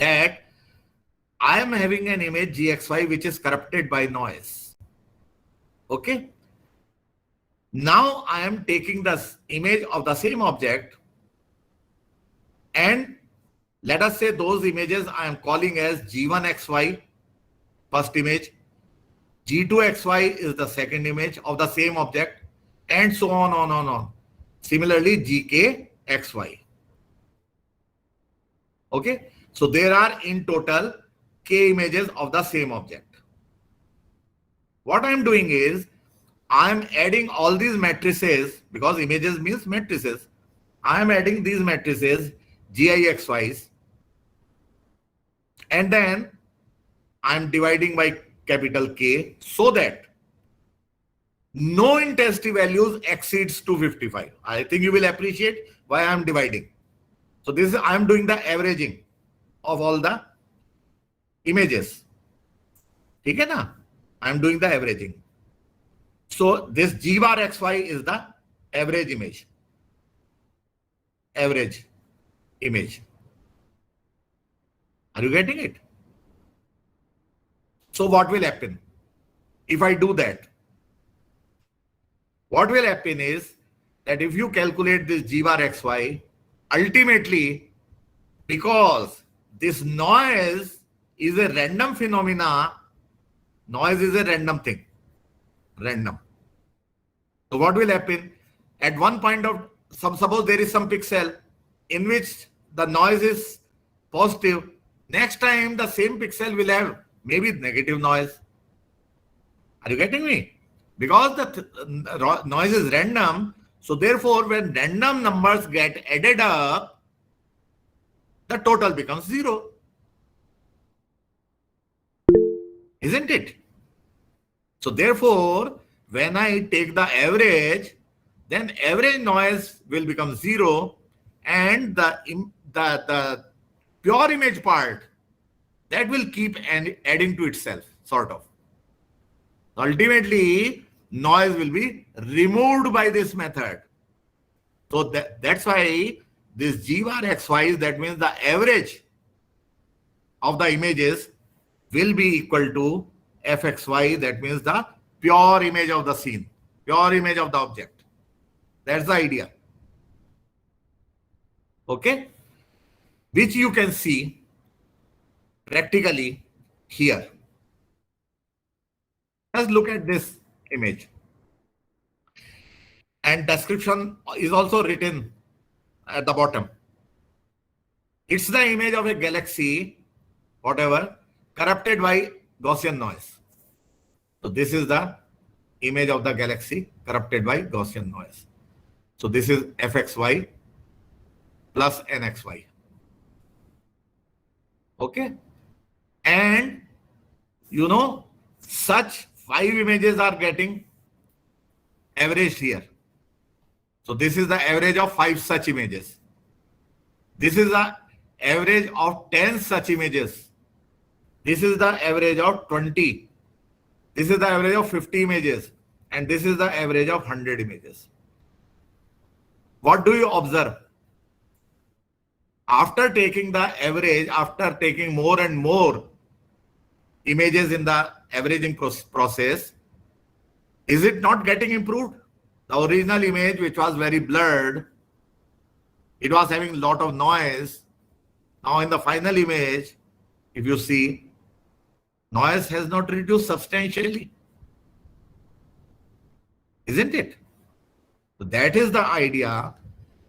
that I am having an image GXY which is corrupted by noise. Okay. Now I am taking the image of the same object, and let us say those images I am calling as G1XY, first image, G2XY is the second image of the same object, and so on. Similarly, GKXY. Okay. So there are in total K images of the same object. What I am doing is I am adding all these matrices, because images means matrices. I am adding these matrices GIXYs, and then I am dividing by capital K so that no intensity values exceeds 255. I think you will appreciate why I am dividing. So this is, I am doing the averaging of all the images. Okay, na? I am doing the averaging. So this G bar XY is the average image. Average image. Are you getting it? So what will happen if I do that? What will happen is that if you calculate this G bar XY, ultimately, because this noise is a random phenomena, noise is a random thing. Random. So what will happen? At one point of suppose there is some pixel in which the noise is positive. Next time the same pixel will have maybe negative noise. Are you getting me? Because the noise is random, so therefore when random numbers get added up, the total becomes 0. Isn't it? So therefore, when I take the average, then average noise will become 0, and the pure image part, that will keep adding to itself, sort of. Ultimately, noise will be removed by this method. So that's why this G bar XY, that means the average of the images, will be equal to FXY, that means the pure image of the scene, pure image of the object. That's the idea. Okay? Which you can see practically here. Let's look at this image. And description is also written at the bottom. It's the image of a galaxy, whatever, corrupted by Gaussian noise. So this is the image of the galaxy corrupted by Gaussian noise. So this is FXY plus NXY. Okay. And you know, such 5 images are getting averaged here. So this is the average of 5 such images. This is the average of 10 such images. This is the average of 20. This is the average of 50 images. And this is the average of 100 images. What do you observe? After taking the average, after taking more and more images in the averaging process, is it not getting improved? The original image, which was very blurred, it was having a lot of noise. Now in the final image, if you see, noise has not reduced substantially. Isn't it? So that is the idea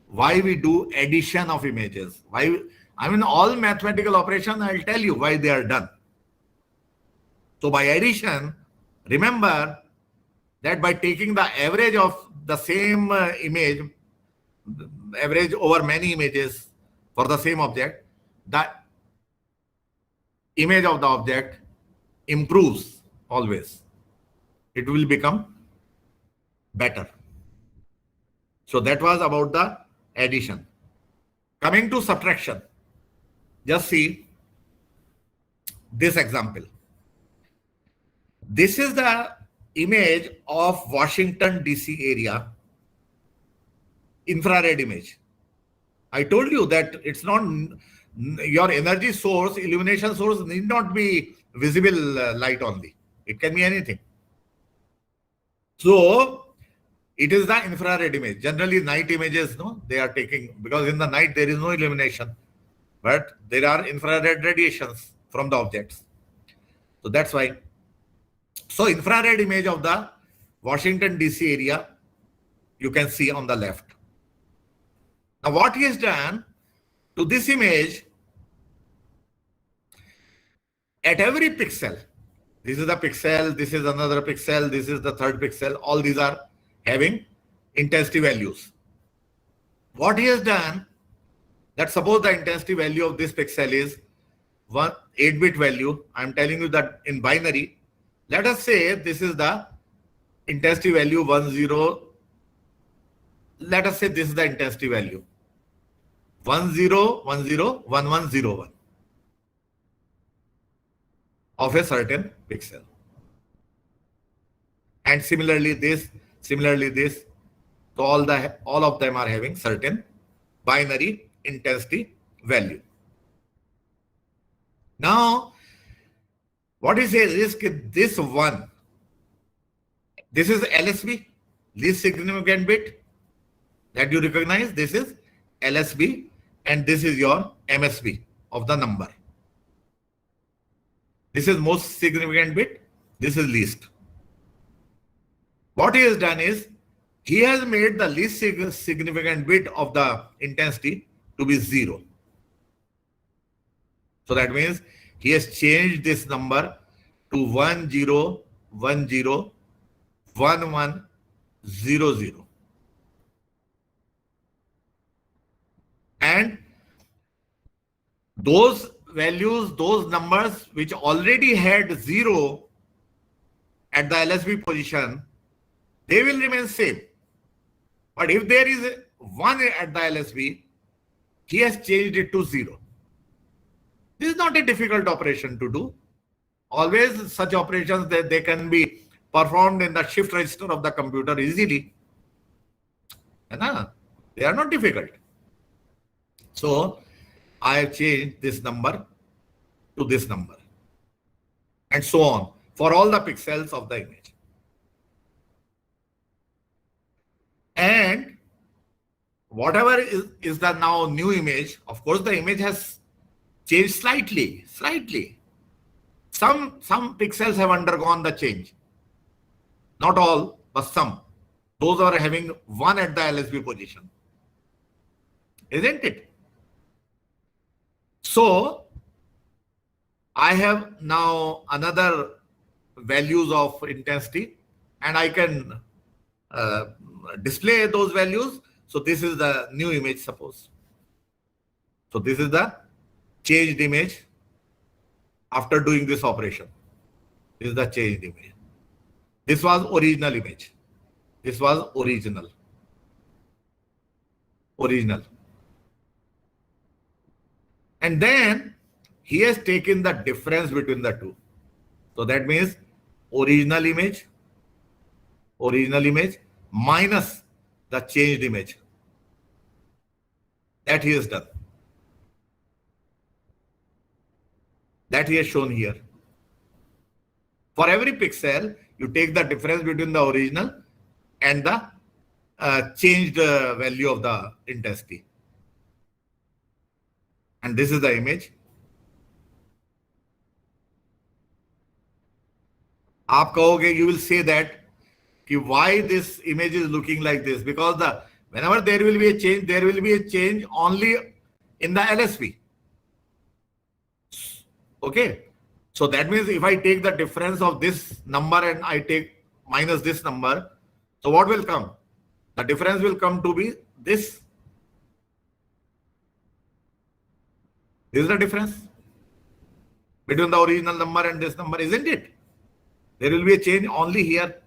why we do addition of images. All mathematical operations, I'll tell you why they are done. So by addition, remember that by taking the average of the same image, average over many images for the same object, the image of the object improves always. It will become better. So that was about the addition. Coming to subtraction, just see this example. This is the image of Washington DC area, infrared image. I told you that it's not your energy source, illumination source need not be visible light only. It can be anything. So it is the infrared image. Generally night images, no, they are taking, because in the night there is no illumination, but there are infrared radiations from the objects. So that's why. So infrared image of the Washington DC area, you can see on the left. Now what he has done to this image, at every pixel, this is the pixel, this is another pixel, this is the third pixel, all these are having intensity values. What he has done, that suppose the intensity value of this pixel is 8-bit value. I'm telling you that in binary. Let us say this is the intensity value 10. Let us say this is the intensity value 10101101 of a certain pixel. And similarly this. So all of them are having certain binary intensity value. Now, what he says is this one, this is LSB, least significant bit that you recognize. This is LSB and this is your MSB of the number. This is most significant bit, this is least. What he has done is, he has made the least significant bit of the intensity to be 0. So that means he has changed this number to 10101100. And those values, those numbers which already had 0 at the LSB position, they will remain same. But if there is 1 at the LSB, he has changed it to 0. This is not a difficult operation to do. Always such operations, they can be performed in the shift register of the computer easily. They are not difficult. So I have changed this number to this number, and so on for all the pixels of the image. And whatever is the now new image, of course the image has changed slightly. Some pixels have undergone the change. Not all, but some. Those are having 1 at the LSB position. Isn't it? So I have now another values of intensity, and I can display those values. So this is the new image, suppose. So this is the changed image after doing this operation. This is the changed image. This was original image. This was original. And then he has taken the difference between the two. So that means original image minus the changed image. That he has done. That he has shown here. For every pixel, you take the difference between the original and the changed value of the intensity. And this is the image. आप कहोगे, you will say that why this image is looking like this, because whenever there will be a change, there will be a change only in the LSB. Okay, so that means if I take the difference of this number and I take minus this number, so what will come? The difference will come to be this. This is the difference between the original number and this number, isn't it? There will be a change only here.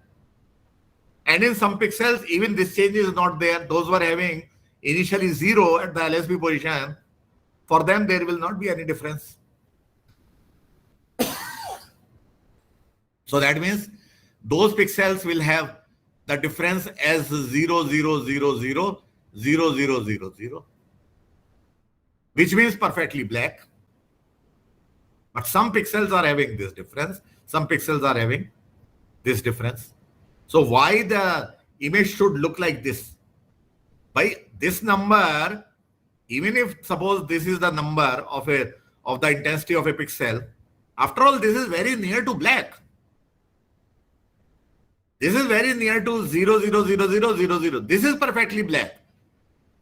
And in some pixels, even this change is not there. Those were having initially 0 at the LSB position. For them, there will not be any difference. So that means those pixels will have the difference as 0, 0, 0, 0, 0, 0, 0, 0. which means perfectly black. But some pixels are having this difference. Some pixels are having this difference. So why the image should look like this? By this number, even if suppose this is the number of the intensity of a pixel, after all, this is very near to black. This is very near to 0, 0, 0, 0, 0, 0. This is perfectly black.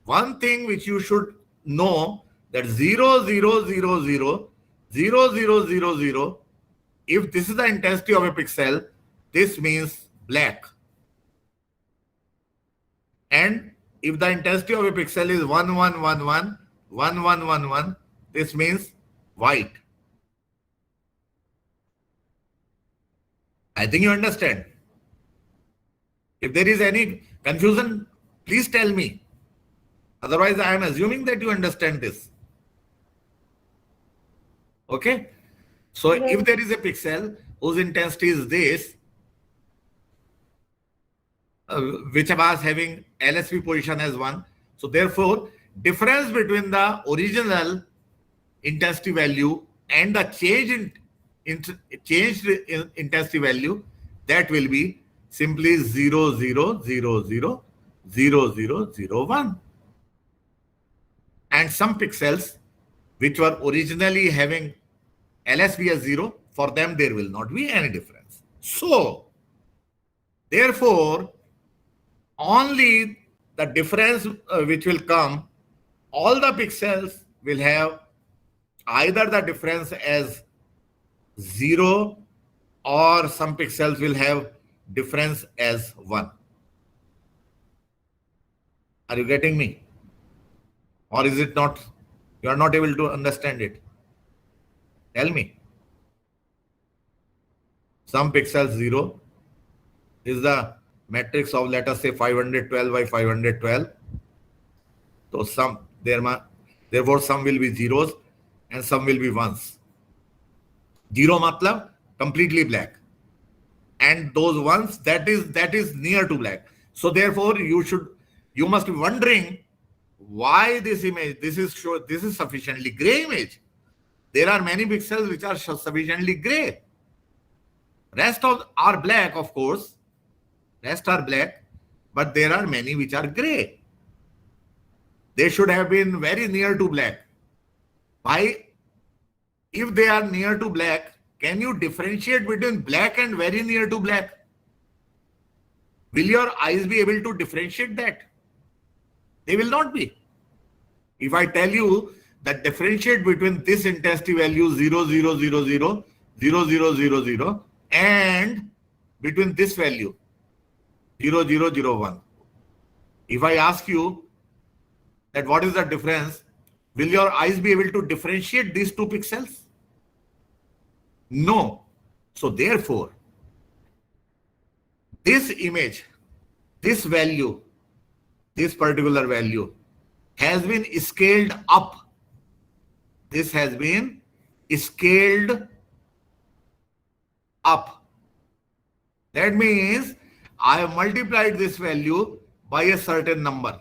One thing which you should know, that 0, 0, 0, 0, 0, 0, 0, 0, if this is the intensity of a pixel, this means black. And if the intensity of a pixel is 1, 1, 1, 1, 1, 1, 1, 1, this means white. I think you understand. If there is any confusion, please tell me. Otherwise, I am assuming that you understand this. Okay? So if there is a pixel whose intensity is this, which was having LSB position as 1. So therefore, difference between the original intensity value and the changed intensity value, that will be simply 0, 0, 0, 0, 0, 0, 0, 1. And some pixels which were originally having LSB as 0, for them there will not be any difference. So, therefore, only the difference which will come, all the pixels will have either the difference as 0 or some pixels will have difference as 1. Are you getting me? Or is it not? You are not able to understand it. Tell me. Some pixels 0 is the matrix of, let us say, 512 by 512. So therefore some will be zeros and some will be ones. 0 matlab completely black, and those ones, that is near to black. So therefore you must be wondering why this image, this is sufficiently gray image. There are many pixels which are sufficiently gray. Rest are black, of course. Rest are black, but there are many which are gray. They should have been very near to black. Why? If they are near to black, can you differentiate between black and very near to black? Will your eyes be able to differentiate that? They will not be. If I tell you that differentiate between this intensity value 0, 0, 0, 0, 0, 0, 0, 0 and between this value 0, 0, 0, 1. If I ask you that what is the difference, will your eyes be able to differentiate these two pixels? No. So therefore, this image, this value, this particular value has been scaled up. This has been scaled up. That means I have multiplied this value by a certain number.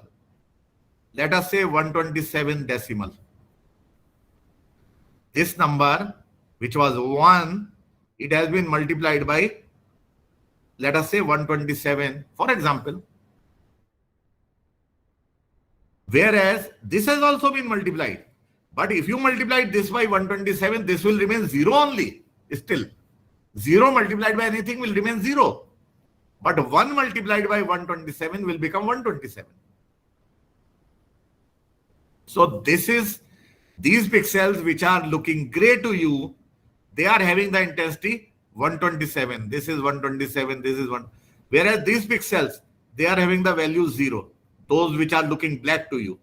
Let us say 127 decimal. This number, which was 1, it has been multiplied by, let us say 127, for example. Whereas this has also been multiplied. But if you multiply this by 127, this will remain 0 only. Still, 0 multiplied by anything will remain 0. But 1 multiplied by 127 will become 127. So these pixels which are looking gray to you, they are having the intensity 127. This is 127, this is 1. Whereas these pixels, they are having the value 0. Those which are looking black to you.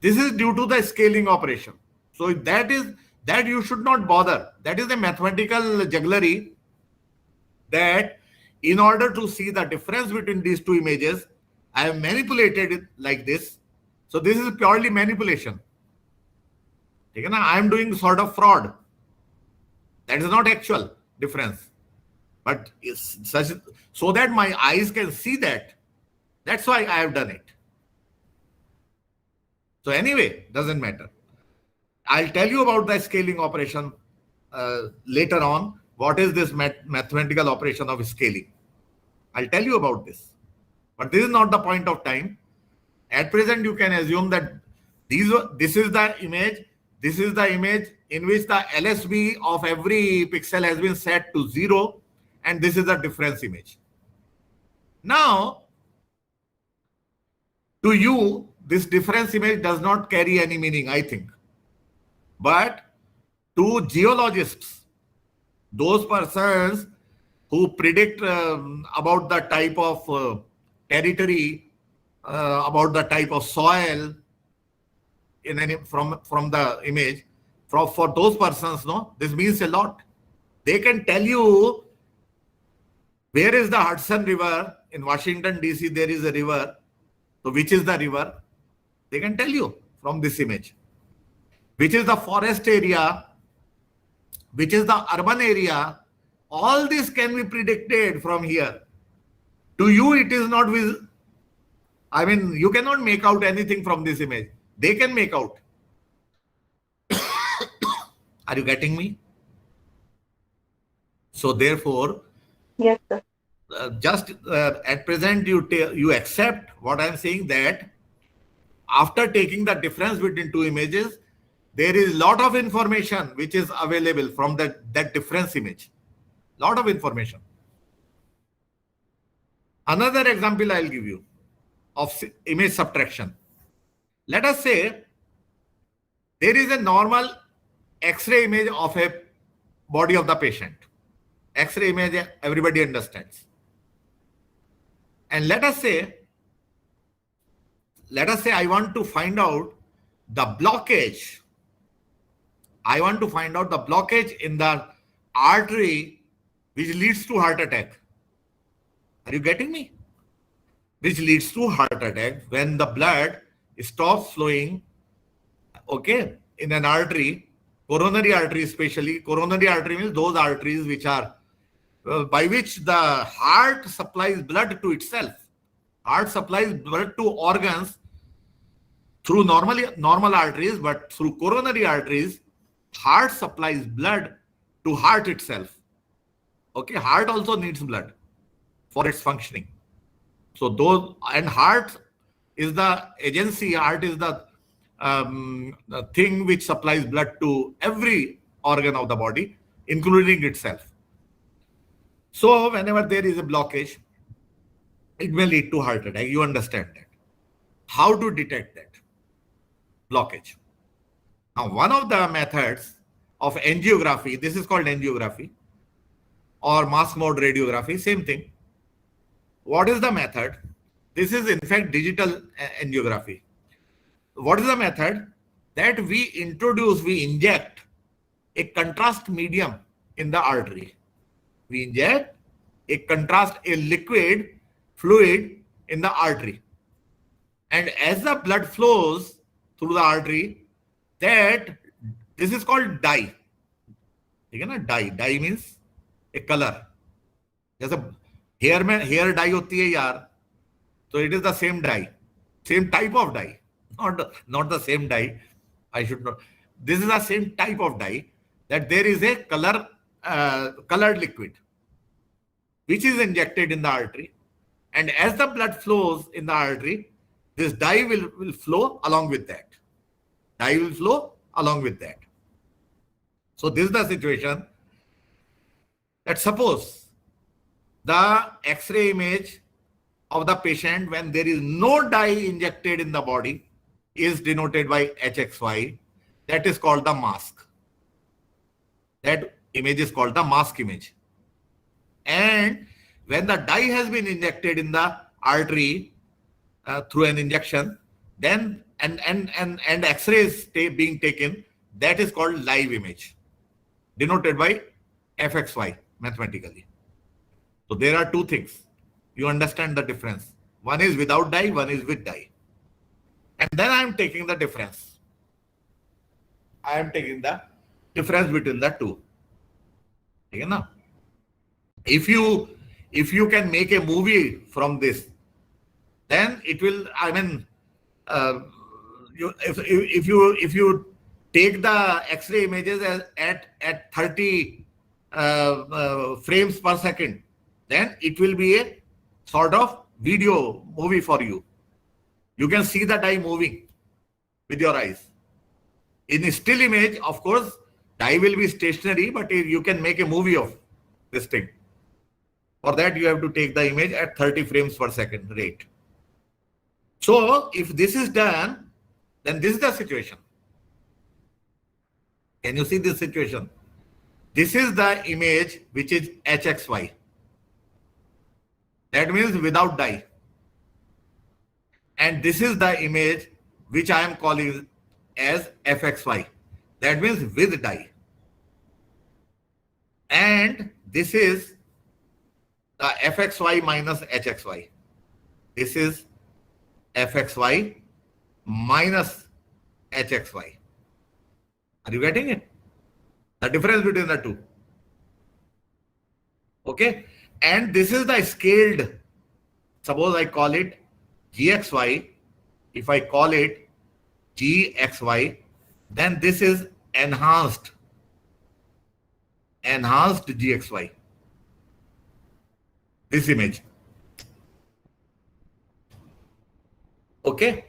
This is due to the scaling operation. So that you should not bother. That is a mathematical jugglery, that in order to see the difference between these two images, I have manipulated it like this. So this is purely manipulation. I am doing sort of fraud. That is not actual difference. But it's such so that my eyes can see that. That's why I have done it. So anyway, doesn't matter. I'll tell you about the scaling operation later on. What is this mathematical operation of scaling? I'll tell you about this. But this is not the point of time. At present, you can assume that this is the image. This is the image in which the LSB of every pixel has been set to 0. And this is the difference image. Now, to you, this difference image does not carry any meaning, I think. But to geologists, those persons who predict about the type of territory, about the type of soil in any from the image, for those persons, no, this means a lot. They can tell you where is the Hudson River. In Washington, D.C., there is a river. So which is the river? They can tell you from this image. Which is the forest area? Which is the urban area? All this can be predicted from here. To you, it is not visible. I mean, you cannot make out anything from this image. They can make out. Are you getting me? So therefore, Yes, sir. Just at present, you accept what I am saying, that after taking the difference between two images, there is a lot of information which is available from that difference image. Lot of information. Another example I'll give you of image subtraction. Let us say there is a normal X-ray image of a body of the patient. X-ray image, everybody understands. And let us say I want to find out the blockage. I want to find out the blockage in the artery which leads to heart attack. Are you getting me? Which leads to heart attack when the blood stops flowing, okay, in an artery, coronary artery especially. Coronary artery means those arteries which are by which the heart supplies blood to itself. Heart supplies blood to organs through normal arteries, but through coronary arteries, heart supplies blood to heart itself. Okay, heart also needs blood for its functioning. So heart is the agency, heart is the thing which supplies blood to every organ of the body, including itself. So whenever there is a blockage, it may lead to heart attack. You understand that. How to detect that blockage? Now, one of the methods of angiography, this is called angiography, or mask mode radiography, same thing. What is the method? This is in fact digital angiography. What is the method? That we inject a contrast medium in the artery. We inject a liquid fluid in the artery. And as the blood flows through the artery, this is called dye. Dye means a color. There's a hair dye hoti hai yaar. So it is the same dye, same type of dye, not the same dye. I should not. This is the same type of dye, that there is a colored liquid which is injected in the artery, and as the blood flows in the artery, this dye will flow along with that. Dye will flow along with that. So this is the situation. Let's suppose the X-ray image of the patient when there is no dye injected in the body is denoted by HXY. That is called the mask. That image is called the mask image. And when the dye has been injected in the artery through an injection, then and X-rays being taken, that is called live image, denoted by FXY mathematically. So there are two things. You understand the difference. One is without dye, one is with dye. And then I am taking the difference. I am taking the difference between the two. Okay, now, if you can make a movie from this, then it will. I mean, if you take the X-ray images at 30 frames per second, then it will be a sort of video movie for you. You can see the dye moving with your eyes. In a still image, of course, dye will be stationary, but you can make a movie of this thing. For that, you have to take the image at 30 frames per second rate. So if this is done, then this is the situation. Can you see this situation? This is the image which is HXY. That means without dye. And this is the image which I am calling as FXY. That means with dye. And this is the FXY minus HXY. This is FXY minus HXY. Are you getting it? The difference between the two. Okay. And this is the scaled. Suppose I call it GXY. If I call it GXY, then this is enhanced GXY. This image. Okay.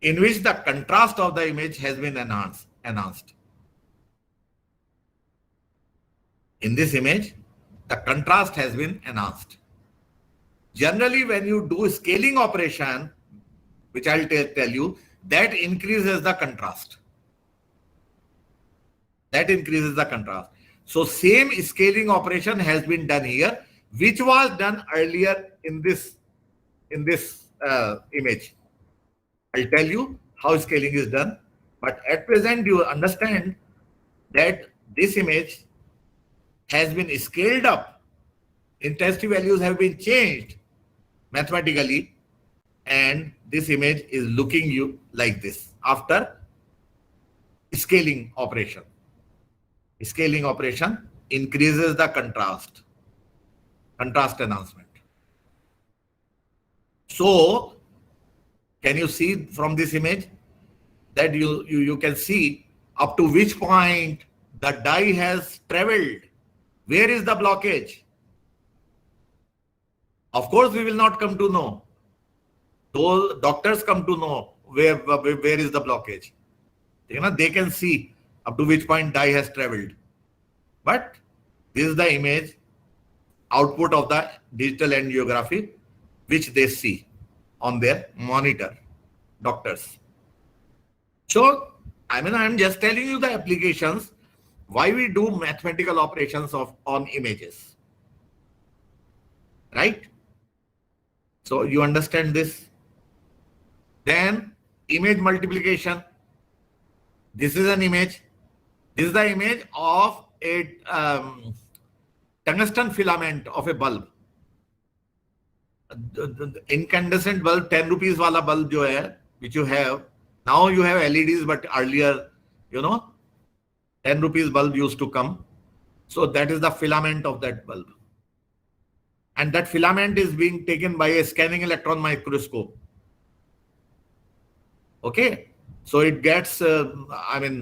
In which the contrast of the image has been enhanced. In this image, the contrast has been enhanced. Generally, when you do scaling operation, which I'll tell you, that increases the contrast. So same scaling operation has been done here, which was done earlier in this image. I'll tell you how scaling is done. But at present, you understand that this image has been scaled up. Intensity values have been changed mathematically. And this image is looking you like this after scaling operation. Scaling operation increases the contrast enhancement. So, can you see from this image that you can see up to which point the dye has traveled? Where is the blockage? Of course, we will not come to know. Those doctors come to know where is the blockage. They can see up to which point dye has traveled. But this is the image output of the digital angiography, which they see on their monitor, doctors. So, I'm just telling you the applications, why we do mathematical operations on images. Right? So, you understand this? Then, image multiplication. This is an image. This is the image of a tungsten filament of a bulb. The incandescent bulb, 10 rupees wala bulb jo hai, which you have. Now you have LEDs, but earlier, 10 rupees bulb used to come. So that is the filament of that bulb. And that filament is being taken by a scanning electron microscope. Okay. So it gets, zoomed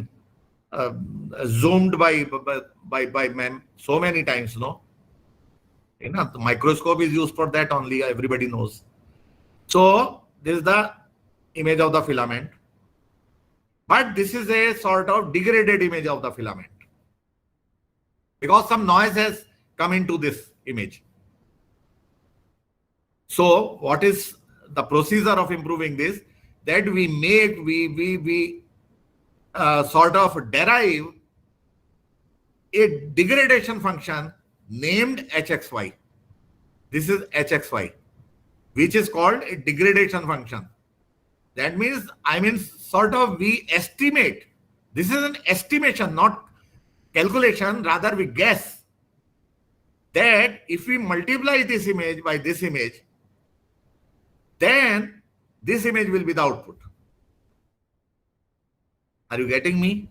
by so many times, the microscope is used for that only, everybody knows. So this is the image of the filament. But this is a sort of degraded image of the filament, because some noise has come into this image. So what is the procedure of improving this? That we sort of derive a degradation function named HXY. This is HXY, which is called a degradation function. That means, sort of we estimate. This is an estimation, not calculation. Rather, we guess that if we multiply this image by this image, then this image will be the output. Are you getting me?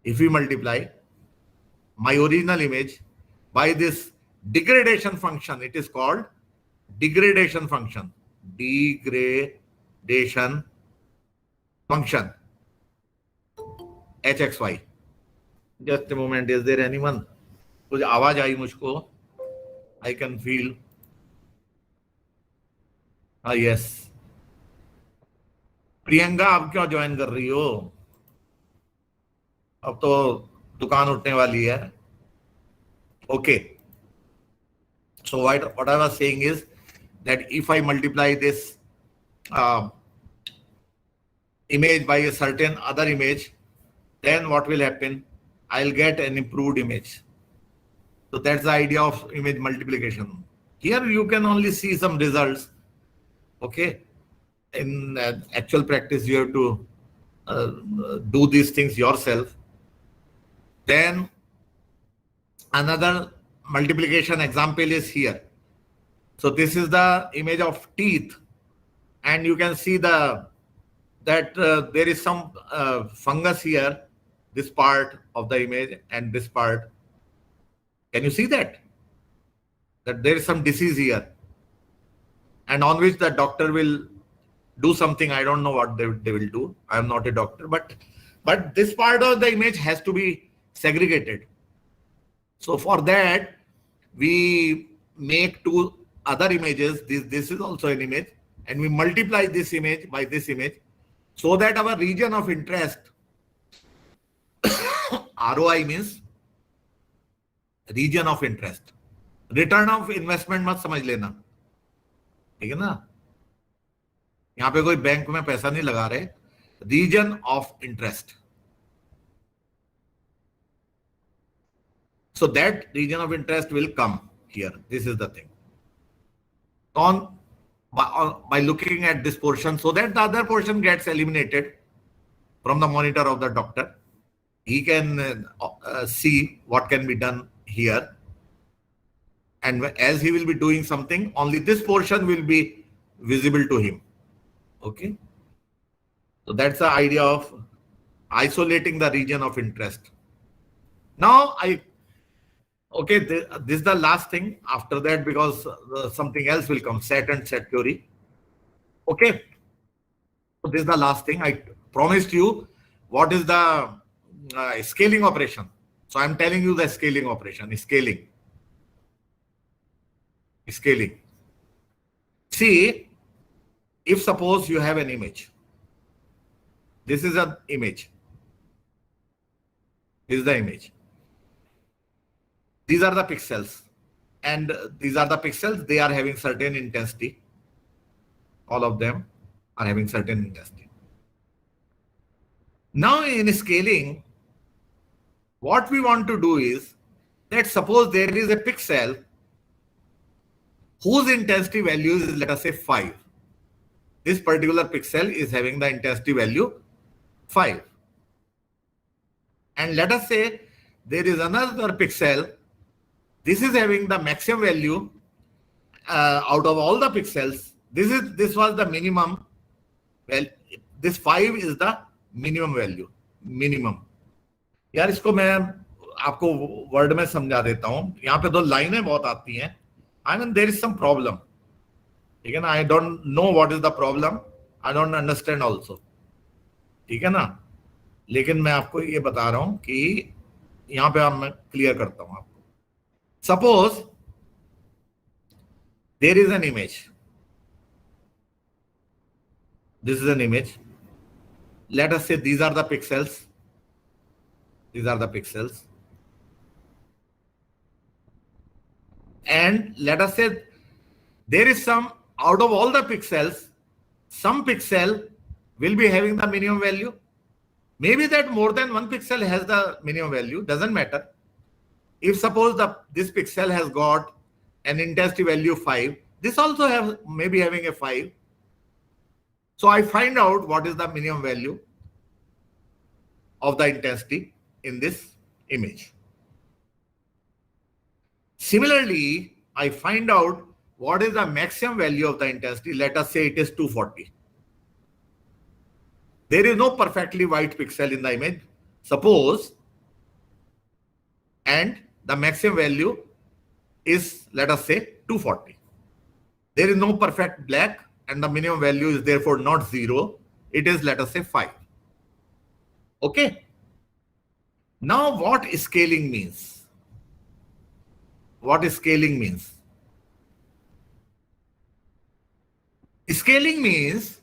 If we multiply my original image by this degradation function, it is called degradation function. Degradation function. HXY. Just a moment, is there anyone? कुछ आवाज आई मुझको. I can feel. Yes. Priyanka, आप क्यों join कर रही हो? अब तो दुकान उठने वाली है. Okay. So what I was saying is that if I multiply this image by a certain other image, then what will happen? I'll get an improved image. So that's the idea of image multiplication. Here you can only see some results. Okay. In actual practice, you have to do these things yourself. Then another multiplication example is here. So this is the image of teeth, and you can see that there is some fungus here, this part of the image and this part. Can you see that? That there is some disease here, and on which the doctor will do something. I don't know what they will do. I am not a doctor, but this part of the image has to be segregated. So for that, we make two other images. This is also an image, and we multiply this image by this image, so that our region of interest, ROI means region of interest, return of investment मत समझ लेना, ठीक है ना? यहाँ पे कोई bank में पैसा नहीं लगा रहे. Region of interest. So that region of interest will come here. This is the thing. By looking at this portion, so that the other portion gets eliminated from the monitor of the doctor, he can see what can be done here. And as he will be doing something, only this portion will be visible to him. Okay. So that's the idea of isolating the region of interest. Now this is the last thing. After that, because something else will come, set and set theory. Okay. So this is the last thing. I promised you what is the scaling operation. So I'm telling you the scaling operation. Scaling. See, if suppose you have an image. This is an image. This is the image. These are the pixels, and these are the pixels. They are having certain intensity. All of them are having certain intensity. Now in scaling, what we want to do is that suppose there is a pixel whose intensity value is, let us say, 5. This particular pixel is having the intensity value 5. And let us say there is another pixel. This is having the maximum value out of all the pixels. This was the minimum. Well, this 5 is the minimum value. Minimum. यार इसको मैं आपको word में समझा देता हूँ. यहाँ पे दो लाइनें बहुत आती हैं. I mean, there is some problem. ठीक है ना? I don't know what is the problem. I don't understand also. ठीक है ना? लेकिन मैं आपको ये बता रहा हूँ कि यहाँ पे मैं क्लियर करता हूँ आपको. Suppose there is an image. This is an image. Let us say these are the pixels. These are the pixels. And let us say there is some, out of all the pixels, some pixel will be having the minimum value. Maybe that more than one pixel has the minimum value, doesn't matter. If suppose this pixel has got an intensity value 5, this also may be having a 5. So I find out what is the minimum value of the intensity in this image. Similarly, I find out what is the maximum value of the intensity. Let us say it is 240. There is no perfectly white pixel in the image. Suppose, and the maximum value is, let us say, 240. There is no perfect black, and the minimum value is therefore not 0. It is, let us say, 5. Okay. Now what scaling means? What scaling means? Scaling means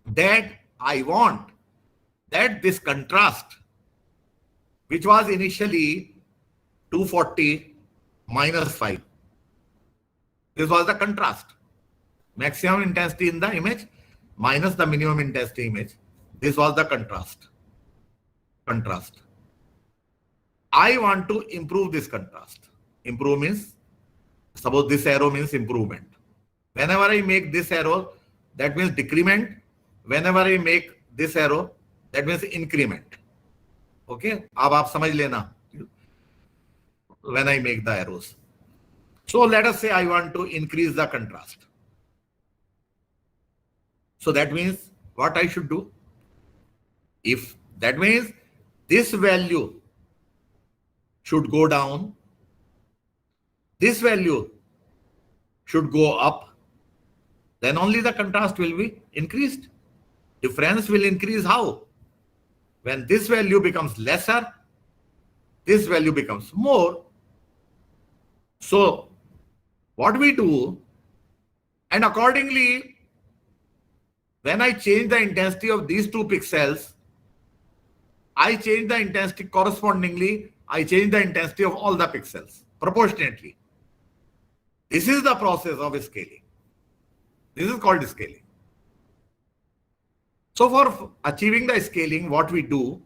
that I want that this contrast, which was initially 240 minus 5, this was the contrast. Maximum intensity in the image minus the minimum intensity image. This was the contrast. I want to improve this contrast. Improve means, suppose this arrow means improvement. Whenever I make this arrow, that means decrement. Whenever I make this arrow, that means increment. Okay? अब आप समझ लेना when I make the arrows. So let us say I want to increase the contrast. So that means what I should do? If that means this value should go down, this value should go up, then only the contrast will be increased. Difference will increase how? When this value becomes lesser, this value becomes more. So what we do, and accordingly, when I change the intensity of these two pixels, I change the intensity correspondingly, I change the intensity of all the pixels proportionately. This is the process of scaling. This is called scaling. So for achieving the scaling, what we do,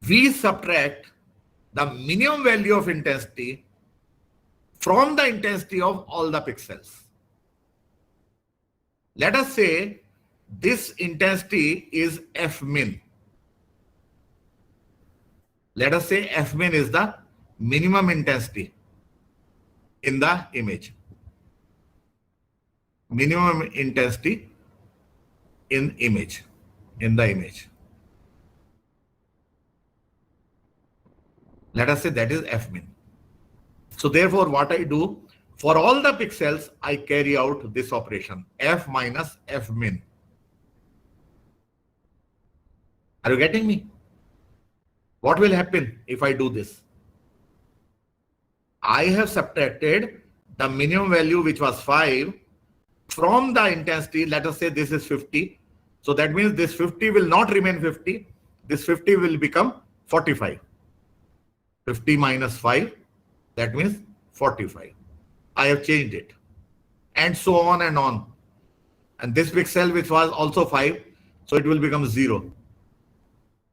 we subtract the minimum value of intensity from the intensity of all the pixels. Let us say this intensity is F min. Let us say F min is the minimum intensity in the image. Minimum intensity in the image. Let us say that is F min. So therefore what I do, for all the pixels, I carry out this operation, F minus F min. Are you getting me? What will happen if I do this? I have subtracted the minimum value, which was 5, from the intensity. Let us say this is 50. So that means this 50 will not remain 50. This 50 will become 45. 50 minus 5, that means 45. I have changed it. And so on and on. And this pixel, which was also 5, so it will become 0.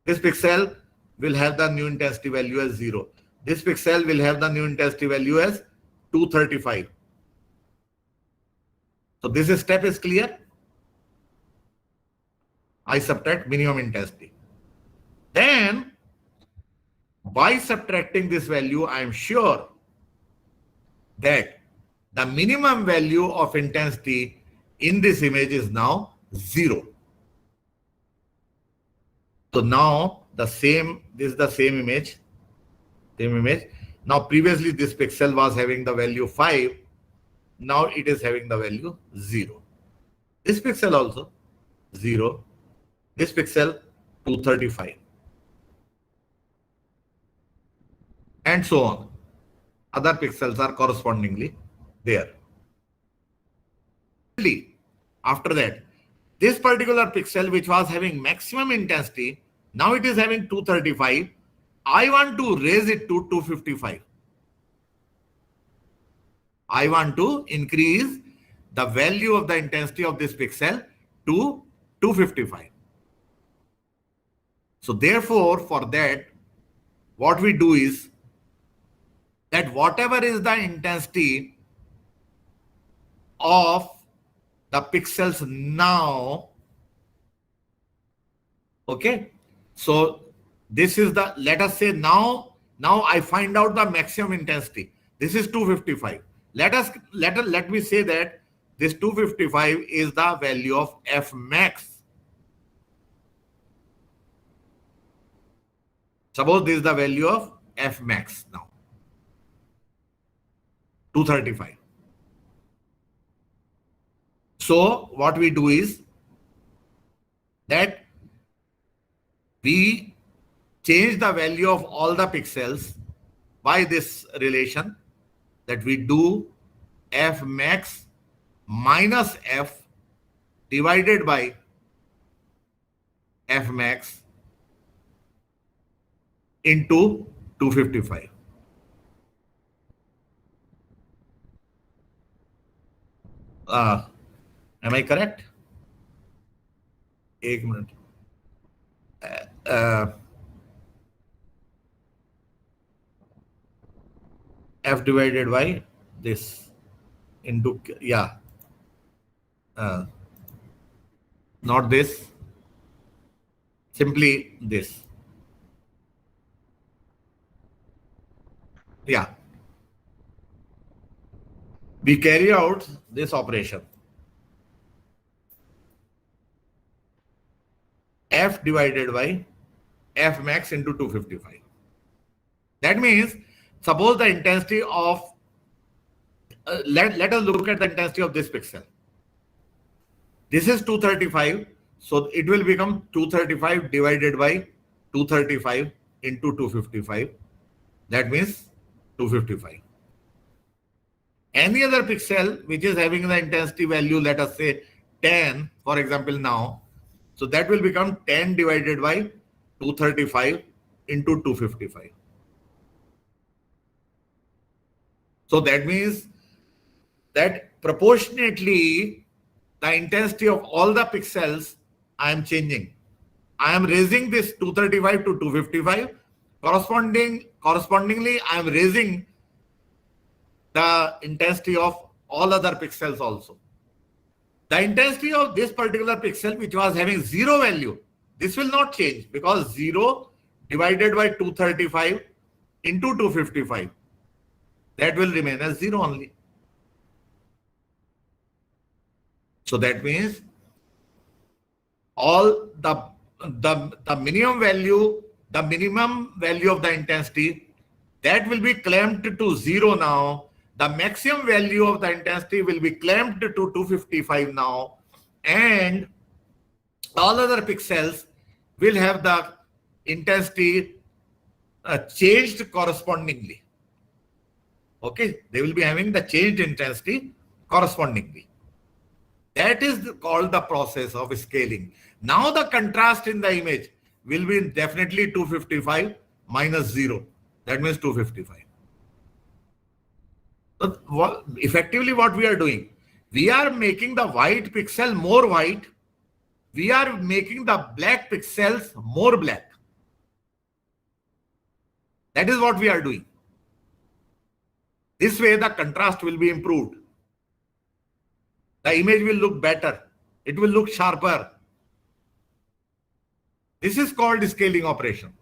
This pixel will have the new intensity value as 0. This pixel will have the new intensity value as 235. So this step is clear. I subtract minimum intensity. Then, by subtracting this value, I am sure that the minimum value of intensity in this image is now 0. So now this is the same image. Now previously this pixel was having the value 5. Now it is having the value 0. This pixel also 0. This pixel 235. And so on. Other pixels are correspondingly there. After that, this particular pixel, which was having maximum intensity, now it is having 235. I want to raise it to 255. I want to increase the value of the intensity of this pixel to 255. So therefore, for that, what we do is that whatever is the intensity of the pixels now, okay, so this is the, let us say now I find out the maximum intensity. This is 255. Let me say that this 255 is the value of F max. Suppose this is the value of F max now. 235. So what we do is that we change the value of all the pixels by this relation, that we do f max minus f divided by f max into 255. Am I correct? एक minute. F divided by this into, yeah, not this, simply this. Yeah. We carry out this operation. F divided by F max into 255. That means, suppose the intensity of, let us look at the intensity of this pixel. This is 235. So it will become 235 divided by 235 into 255. That means 255. Any other pixel which is having the intensity value, let us say 10, for example, now. So that will become 10 divided by 235 into 255. So that means that proportionately the intensity of all the pixels I am changing. I am raising this 235 to 255. Correspondingly, I am raising the intensity of all other pixels also. The intensity of this particular pixel, which was having zero value, this will not change, because 0 divided by 235 into 255, that will remain as 0 only. So that means all the minimum value of the intensity, that will be clamped to 0 now. The maximum value of the intensity will be clamped to 255 now, and all other pixels will have the intensity changed correspondingly. Okay, they will be having the changed intensity correspondingly. That is called the process of scaling. Now the contrast in the image will be definitely 255 minus 0. That means 255. So effectively what we are doing, we are making the white pixel more white. We are making the black pixels more black. That is what we are doing. This way the contrast will be improved. The image will look better. It will look sharper. This is called scaling operation.